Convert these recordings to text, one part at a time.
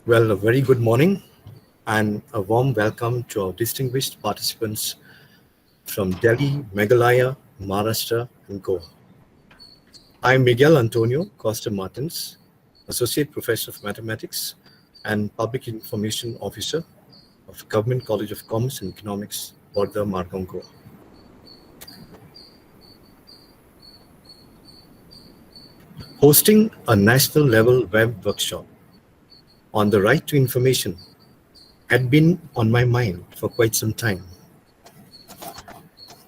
Well, a very good morning and a warm welcome to our distinguished participants from Delhi, Meghalaya, Maharashtra, and Goa. I'm Miguel Antonio Costa Martins, Associate Professor of Mathematics and Public Information Officer of Government College of Commerce and Economics, Borda, Margao-Goa. Hosting a national level web workshop on the right to information had been on my mind for quite some time,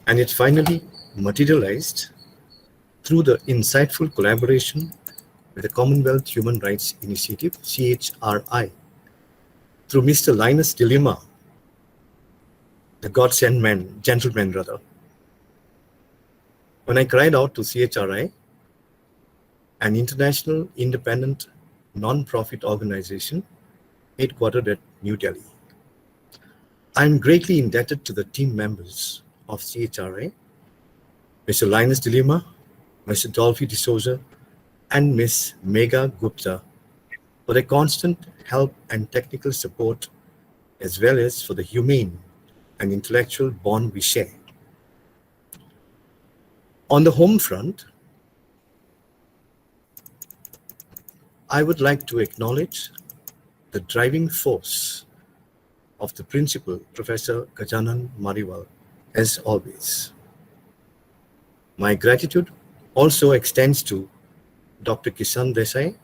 and it finally materialized through the insightful collaboration with the Commonwealth Human Rights Initiative, CHRI, through Mr. Linus Dilemma, the God-sent gentleman rather. When I cried out to CHRI, an international independent non-profit organization headquartered at New Delhi, I am greatly indebted to the team members of CHRI, Mr. Linus Dilemma, Mr. Dolphy D'Souza, and Ms. Megha Gupta for their constant help and technical support, as well as for the humane and intellectual bond we share. On the home front, I would like to acknowledge the driving force of the principal, Professor Gajanan Madiwal, as always. My gratitude also extends to Dr. Kisan Desai,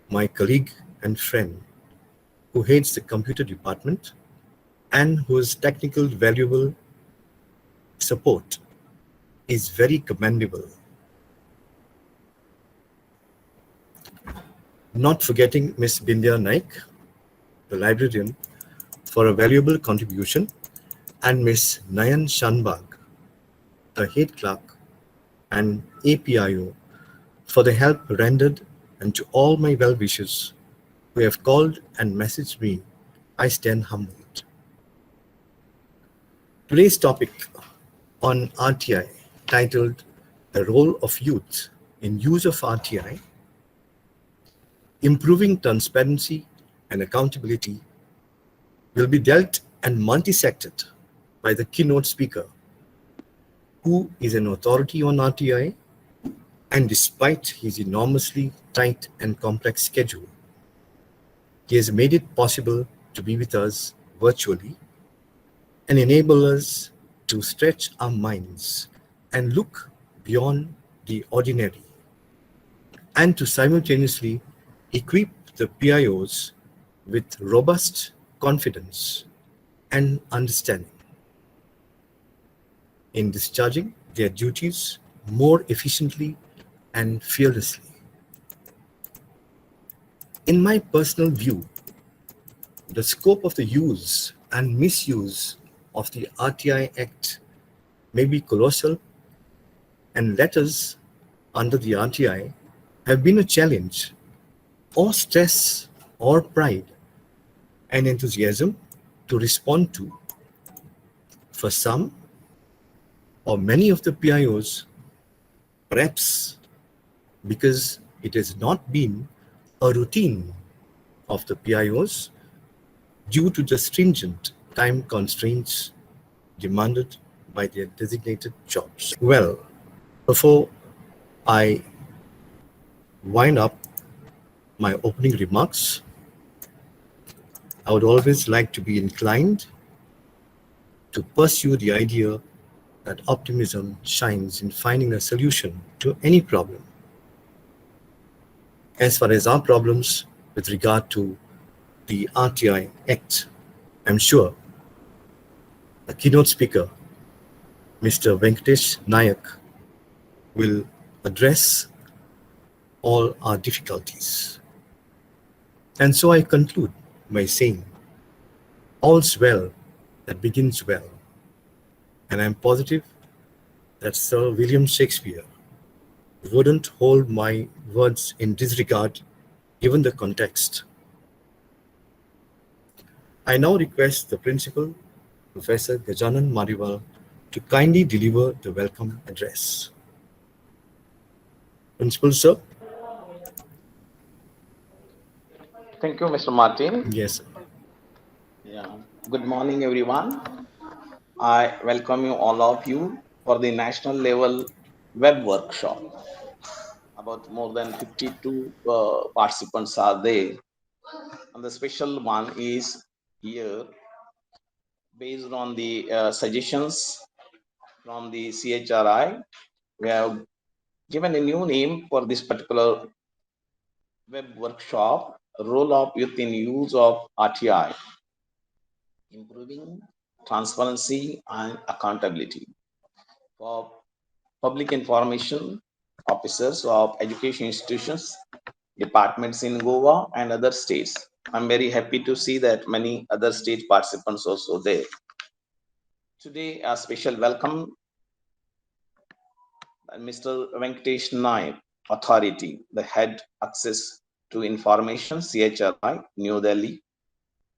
my colleague and friend, who heads the computer department and whose technical valuable support is very commendable. Not forgetting Ms. Bindya Nayak, the librarian, for a valuable contribution, and Ms. Nayan Shanbag, the head clerk and APIO, for the help rendered, and to all my well-wishers who have called and messaged me, I stand humbled. Today's topic on RTI, titled The Role of Youth in Use of RTI, Improving Transparency and Accountability, will be dealt and multi-sected by the keynote speaker, who is an authority on RTI, and despite his enormously tight and complex schedule, he has made it possible to be with us virtually and enable us to stretch our minds and look beyond the ordinary, and to simultaneously equip the PIOs with robust confidence and understanding in discharging their duties more efficiently and fearlessly. In my personal view, the scope of the use and misuse of the RTI Act may be colossal, and letters under the RTI have been a challenge, or stress, or pride and enthusiasm to respond to. For some or many of the PIOs, perhaps because it has not been a routine of the PIOs due to the stringent time constraints demanded by their designated jobs. Well, before I wind up my opening remarks, I would always like to be inclined to pursue the idea that optimism shines in finding a solution to any problem. As far as our problems with regard to the RTI Act, I'm sure the keynote speaker, Mr. Venkatesh Nayak, will address all our difficulties. And so I conclude by saying, all's well that begins well. And I'm positive that Sir William Shakespeare wouldn't hold my words in disregard given the context. I now request the Principal, Professor Gajanan Madiwal, to kindly deliver the welcome address. Principal, sir. Thank you, Mr. Martin. Yes. Yeah. Good morning, everyone. I welcome you all of you for the national level web workshop. About more than 52 participants are there, and the special one is here based on the suggestions from the CHRI. We have given a new name for this particular web workshop: Role of Youth in Use of RTI, improving transparency and accountability for public information officers of education institutions, departments in Goa and other states. I'm very happy to see that many other state participants also there. Today, a special welcome Mr. Venkatesh Nayak, Authority, the Head Access to Information, CHRI, New Delhi.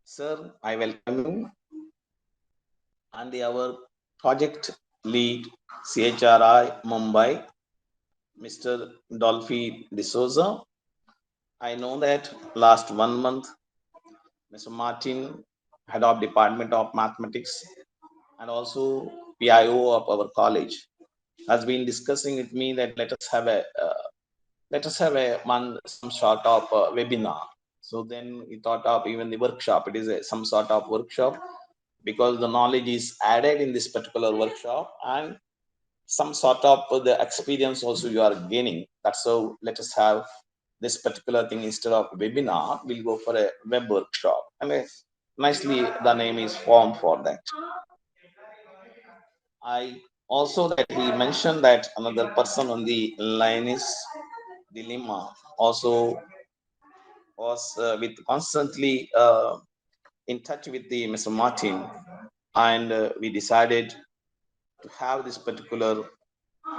Sir, I welcome you and our project lead, CHRI, Mumbai, Mr. Dolphy D'Souza. I know that last 1 month, Mr. Martin, Head of Department of Mathematics and also PIO of our college, has been discussing with me that let us have a some sort of webinar. So then we thought of even the workshop. It is some sort of workshop because the knowledge is added in this particular workshop and some sort of the experience also you are gaining. That's how let us have this particular thing instead of webinar. We'll go for a web workshop. And nicely the name is formed for that. I also that he mentioned that another person on the line is dilemma also was with constantly in touch with the Mr. Martin, and we decided to have this particular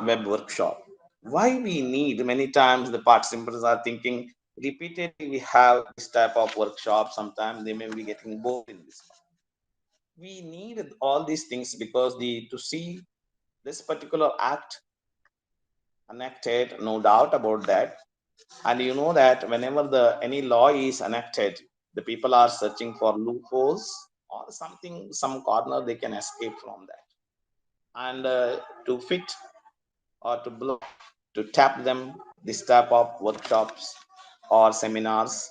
web workshop. Why we need many times the participants are thinking repeatedly we have this type of workshop. Sometimes they may be getting bored in this. We need all these things because the to see this particular act enacted, no doubt about that. And you know that whenever the any law is enacted, the people are searching for loopholes or something, some corner they can escape from that. And to fit or to block, to tap them, this type of workshops or seminars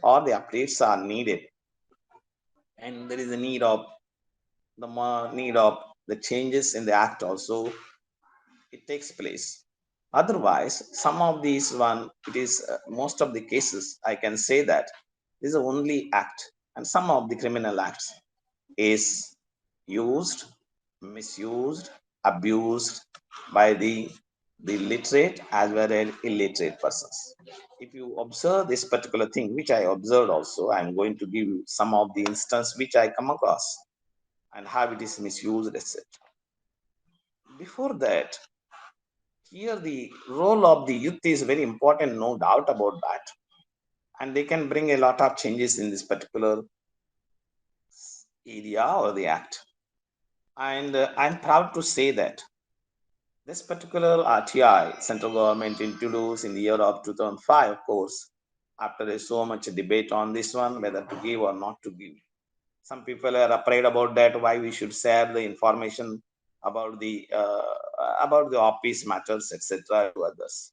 or the updates are needed. And there is a need of the changes in the act also it takes place. Otherwise, some of these one, it is most of the cases, I can say that this is the only act, and some of the criminal acts is used, misused, abused by the literate as well as illiterate persons. If you observe this particular thing, which I observed also, I'm going to give you some of the instance which I come across and how it is misused, etc. Before that, here the role of the youth is very important, no doubt about that, and they can bring a lot of changes in this particular area or the act. And I'm proud to say that this particular RTI central government introduced in the year of 2005, of course, after there's so much debate on this one whether to give or not to give. Some people are afraid about that, why we should share the information about the office matters, etc., to others.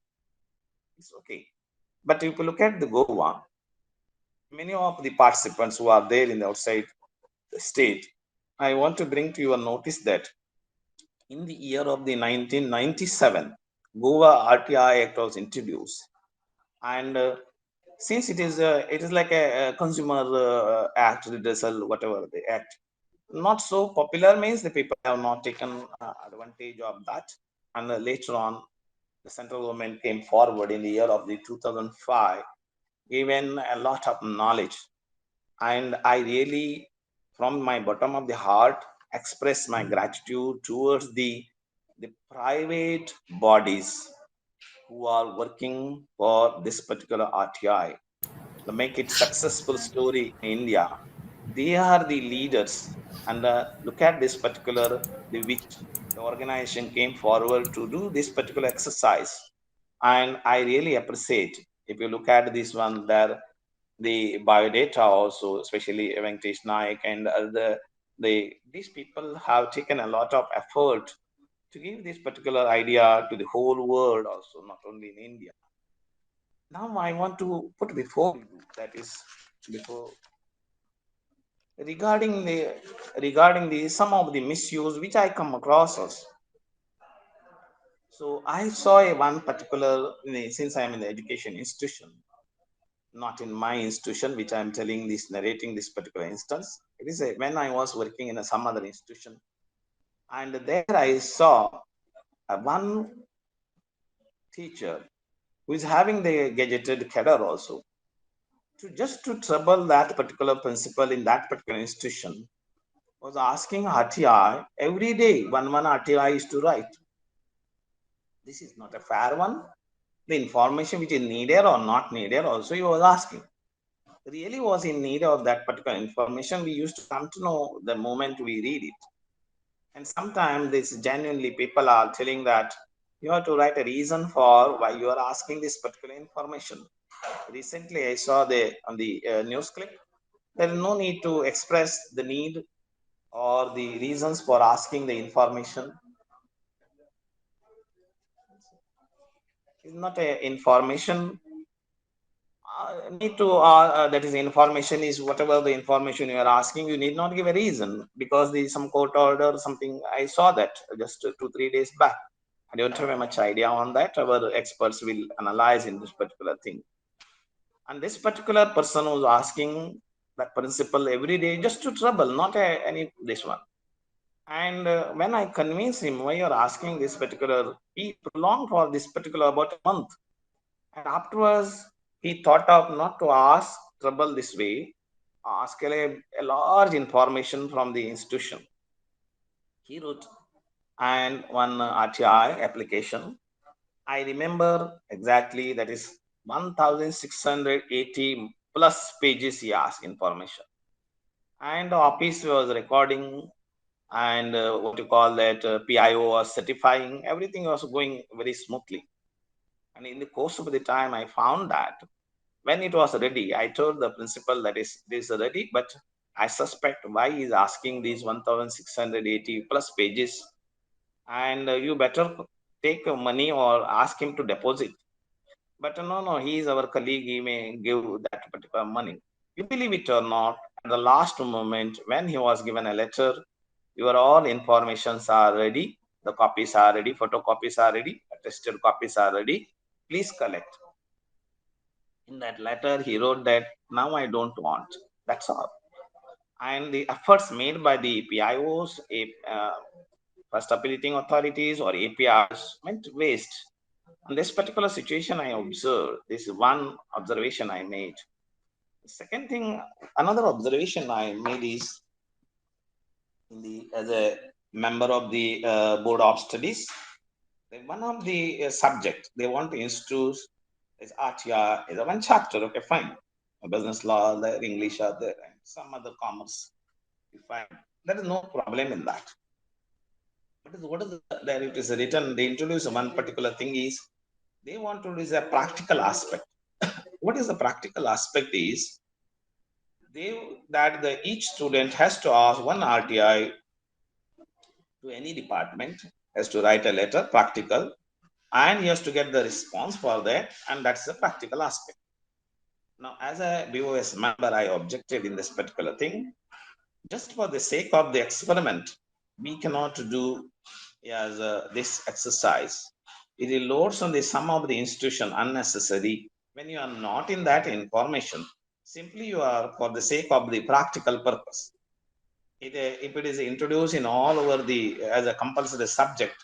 It's okay. But if you look at the Goa, many of the participants who are there in the outside the state, I want to bring to your notice that in the year of the 1997, Goa RTI Act was introduced, and since it is like a consumer act redressal, whatever the act, not so popular means the people have not taken advantage of that, and later on the central government came forward in the year of the 2005, given a lot of knowledge. And I really, from my bottom of the heart, express my gratitude towards the private bodies who are working for this particular RTI to make it successful story in India. They are the leaders, and look at this particular which the organization came forward to do this particular exercise, and I really appreciate if you look at this one there the biodata also, especially Venkatesh, Nayak, and these people have taken a lot of effort to give this particular idea to the whole world also, not only in India. Now I want to put before you, that is before regarding the some of the misuse which I come across also. So I saw one particular, since I am in the education institution, not in my institution, which I am telling this, narrating this particular instance. It is when I was working in some other institution, and there I saw one teacher who is having the gazetted cadre also, to trouble that particular principal in that particular institution, was asking RTI every day. One RTI is to write. This is not a fair one. The information which is needed or not needed also he was asking. Really was in need of that particular information. We used to come to know the moment we read it. And sometimes this genuinely people are telling that you have to write a reason for why you are asking this particular information. Recently, I saw on the news clip, there is no need to express the need or the reasons for asking the information. It's not a information. Need to that is information is whatever the information you are asking. You need not give a reason because the some court order something. I saw that just 2-3 days back. I don't have much idea on that. Our experts will analyze in this particular thing. And this particular person was asking that principle every day just to trouble, not any this one. And when I convinced him why you're asking this particular, he prolonged for this particular about a month. And afterwards, he thought of not to ask trouble this way, ask a large information from the institution. He wrote and one RTI application. I remember exactly that is 1680 plus pages he asked information. And the office was recording and what you call that PIO was certifying. Everything was going very smoothly. And in the course of the time, I found that when it was ready, I told the principal that this is ready, but I suspect why he's asking these 1680 plus pages, and you better take money or ask him to deposit. But no, he is our colleague, he may give that particular money. You believe it or not, at the last moment, when he was given a letter, your all informations are ready, the copies are ready, photocopies are ready, attested copies are ready, please collect. In that letter, he wrote that now I don't want. That's all. And the efforts made by the PIOs, first appealing authorities or APRs went waste. In this particular situation, I observed this is one observation I made. The second thing, another observation I made is as a member of the board of studies, one of the subject they want to introduce is RTI is a one chapter. Okay, fine. Business law, there, English are there, and some other commerce. Fine. There is no problem in that. But what is there? It is written. They introduce one particular thing is they want to use a practical aspect. What is the practical aspect is each student has to ask one RTI to any department, has to write a letter, practical, and he has to get the response for that, and that's the practical aspect. Now, as a BOS member, I objected in this particular thing. Just for the sake of the experiment, we cannot do as this exercise. It loads on the sum of the institution unnecessary when you are not in that information. Simply you are for the sake of the practical purpose. If it is introduced in all over the as a compulsory subject,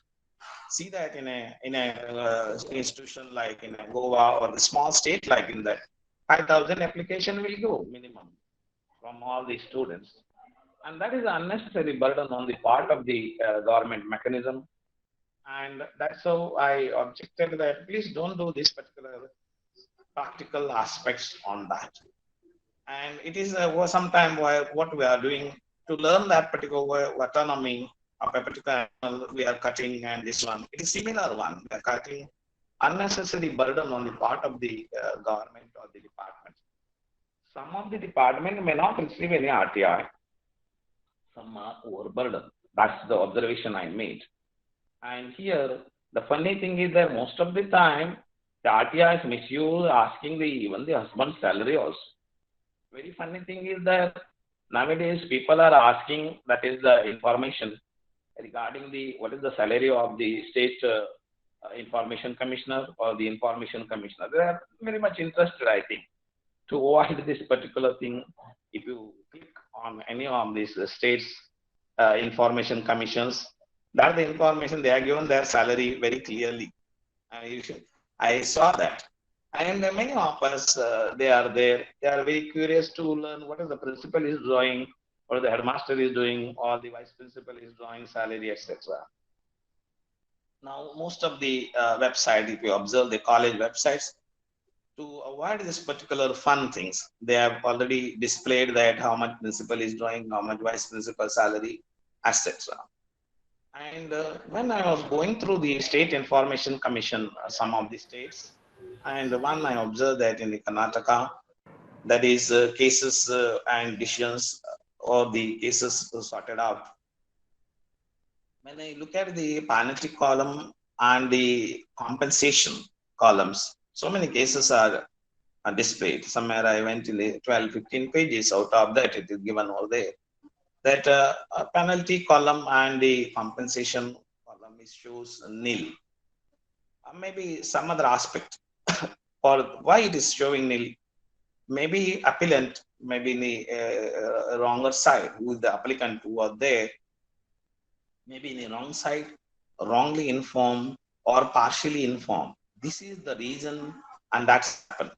see that in a institution like in a Goa or the small state like in that 5,000 application will go minimum from all the students, and that is an unnecessary burden on the part of the government mechanism. And that's how I objected that please don't do this particular practical aspects on that. And it is sometime what we are doing to learn that particular autonomy of a particular animal we are cutting, and this one it is similar one. We are cutting unnecessary burden on the part of the government or the department. some of the department may not receive any RTI. Some are overburdened. That's the observation I made. And here, the funny thing is that most of the time, the RTI is misused, asking even the husband's salary also. Very funny thing is that nowadays people are asking, that is the information regarding what is the salary of the state information commissioner or the information commissioner. They are very much interested, I think, to avoid this particular thing. If you click on any of these states information commissions, that the information they are given their salary very clearly. I saw that. And many of us, they are there. They are very curious to learn what is the principal is doing, or the headmaster is doing, or the vice principal is drawing salary, etc. Now, most of the website, if you observe the college websites, to avoid this particular fun things, they have already displayed that how much principal is drawing, how much vice principal salary, etc. And when I was going through the State Information Commission, some of the states, and one I observed that in the Karnataka, that is cases and decisions or the cases sorted out. When I look at the penalty column and the compensation columns, so many cases are displayed. Somewhere I went in the 12, 15 pages. Out of that, it is given all there. That a penalty column and the compensation column shows nil. Maybe some other aspect or why it is showing nil. Maybe appellant, maybe in the wronger side, who is the applicant who was there, maybe in the wrong side, wrongly informed or partially informed. This is the reason, and that's happened.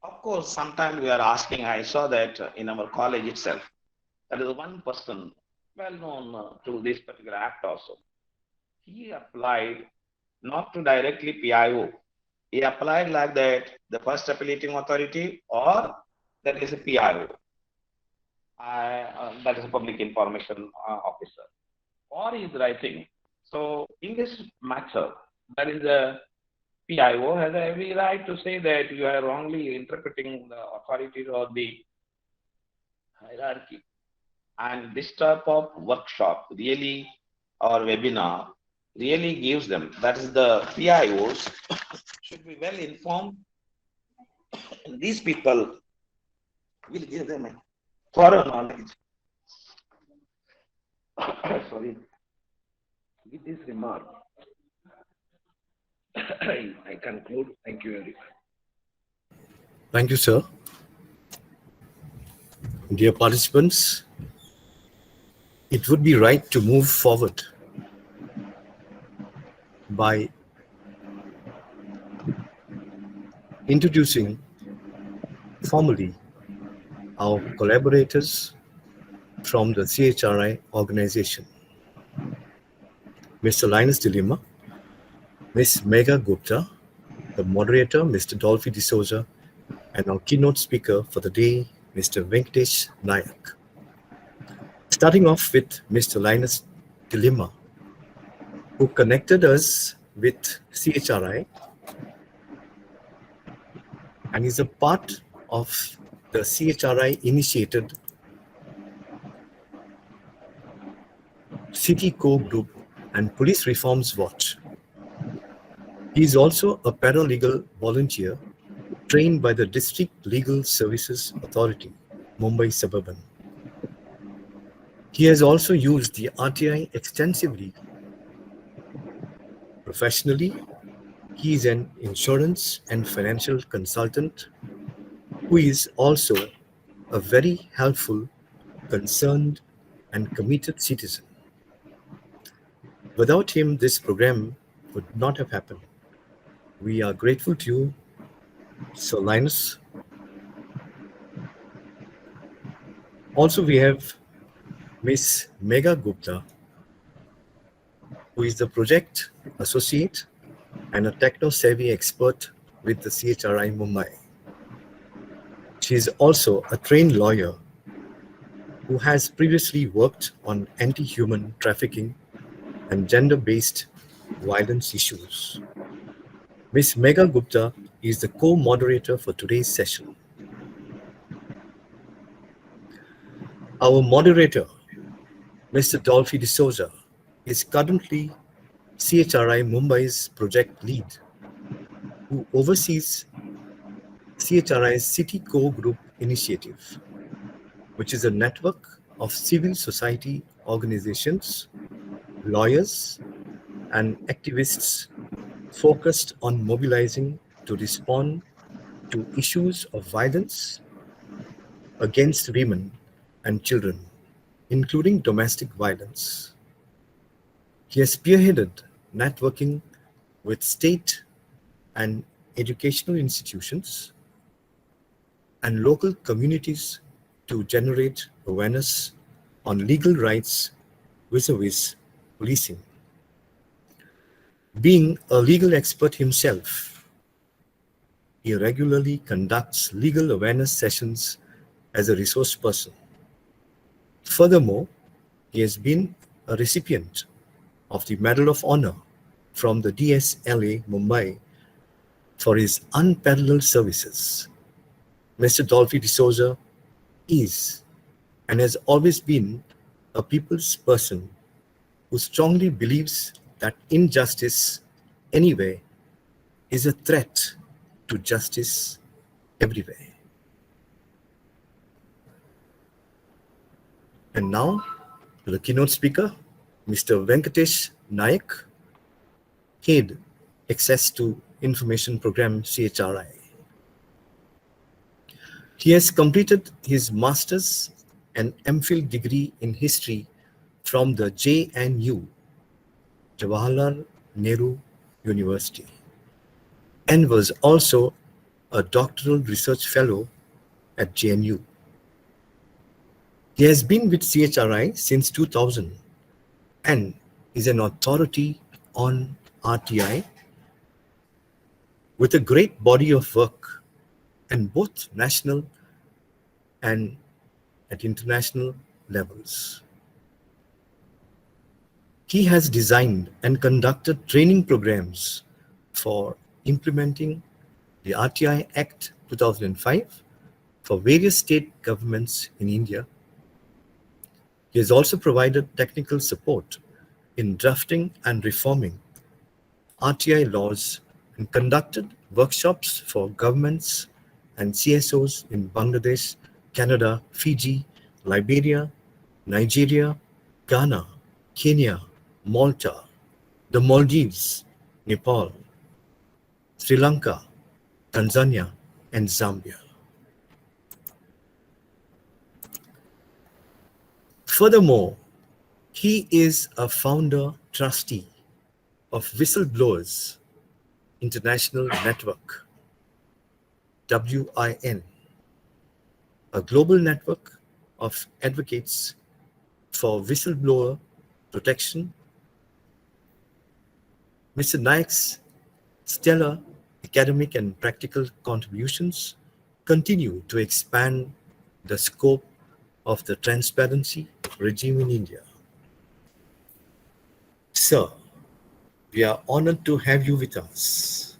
Of course, sometimes we are asking, I saw that in our college itself, there is one person well known to this particular act also. He applied not to directly PIO. He applied like that, the first appellating authority, or that is a PIO. That is a public information officer. Or he is writing. So in this matter, that is a PIO has every right to say that you are wrongly interpreting the authorities or the hierarchy. And this type of workshop really, or webinar, really gives them, that is the PIOs should be well informed. And these people will give them a thorough knowledge. Sorry. With this remark, I conclude. Thank you very much. Thank you, sir. Dear participants, it would be right to move forward by introducing formally our collaborators from the CHRI organization. Mr. Linus Dilima, Ms. Megha-Gupta, the moderator, Mr. Dolphy D'Souza, and our keynote speaker for the day, Mr. Venkatesh Nayak. Starting off with Mr. Linus Dilima, who connected us with CHRI and is a part of the CHRI initiated City Core Group and Police Reforms Watch. He is also a paralegal volunteer trained by the District Legal Services Authority, Mumbai Suburban. He has also used the RTI extensively. Professionally, he is an insurance and financial consultant who is also a very helpful, concerned, and committed citizen. Without him, this program would not have happened. We are grateful to you, Sir Linus. Also, we have Ms. Megha-Gupta, who is the project associate and a techno-savvy expert with the CHRI Mumbai. She is also a trained lawyer who has previously worked on anti-human trafficking and gender-based violence issues. Ms. Megha-Gupta is the co-moderator for today's session. Our moderator, Mr. Dolphy D'Souza, is currently CHRI Mumbai's project lead, who oversees CHRI's City Core Group initiative, which is a network of civil society organizations, lawyers, and activists focused on mobilizing to respond to issues of violence against women and children, including domestic violence. He has spearheaded networking with state and educational institutions and local communities to generate awareness on legal rights vis-a-vis policing. Being a legal expert himself, he regularly conducts legal awareness sessions as a resource person. Furthermore, he has been a recipient of the Medal of Honor from the DSLA Mumbai for his unparalleled services. Mr. Dolphy D'Souza is and has always been a people's person who strongly believes that injustice anywhere is a threat to justice everywhere. And now, to the keynote speaker, Mr. Venkatesh Nayak, Head Access to Information Program CHRI. He has completed his master's and MPhil degree in history from the JNU, Jawaharlal Nehru University, and was also a doctoral research fellow at JNU. He has been with CHRI since 2000 and is an authority on RTI with a great body of work in both national and at international levels. He has designed and conducted training programs for implementing the RTI Act 2005 for various state governments in India. He has also provided technical support in drafting and reforming RTI laws and conducted workshops for governments and CSOs in Bangladesh, Canada, Fiji, Liberia, Nigeria, Ghana, Kenya, Malta, the Maldives, Nepal, Sri Lanka, Tanzania, and Zambia. Furthermore, he is a founder trustee of Whistleblowers International Network, WIN, a global network of advocates for whistleblower protection. Mr. Nayak's stellar academic and practical contributions continue to expand the scope of the transparency regime in India. Sir, we are honored to have you with us.